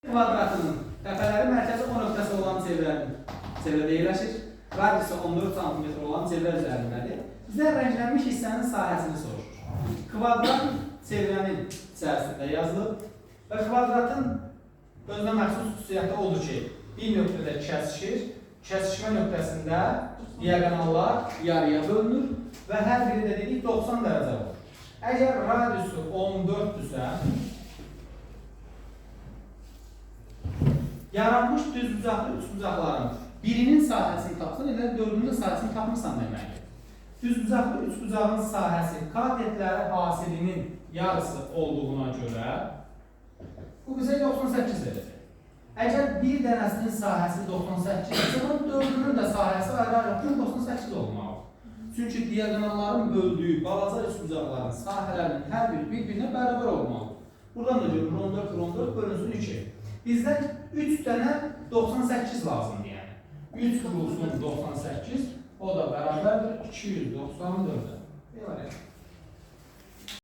Kvadratının təpələri mərkəzi 10 nöqtəsi olan çevrədə yerləşir. Radiyusu 14 cm olan çevrə üzərindədir. Bizdən rənglənmiş hissənin sahəsini soruşur. Kvadrat çevrənin içərisində yazılıb və kvadratın özünə məxsus xüsusiyyəti odur ki, bir nöqtədə kəsişir. Kəsişmə nöqtəsində diagonallar yarıya bölünür və hər biri də dedik 90 dərəcə olur. Əgər radiusu 14-dürsə, yaranmış düzbucaqlı üçbucaqların birinin sahəsini tapsan, elə dördüncü sahəsini tapmısan deməkdir. Düzbucaqlı üçbucağın sahəsi katetləri hasilinin yarısı olduğuna görə bu bizə 98 verir. Əgər bir dənəsinin sahəsi 98 isə, dördünün də sahəsi ayrı-ayrı 98 olmalıdır. Çünki diagonalların böldüyü balaca üçbucaqların sahələrinin hər biri bir-birinə bərabər olmalıdır. Buradan da görür, 14 bölünsün 2. Bizdən 3 dənə 98 lazımdır yəni. 3 vurulsun 98, o da bərabərdir 294-ə.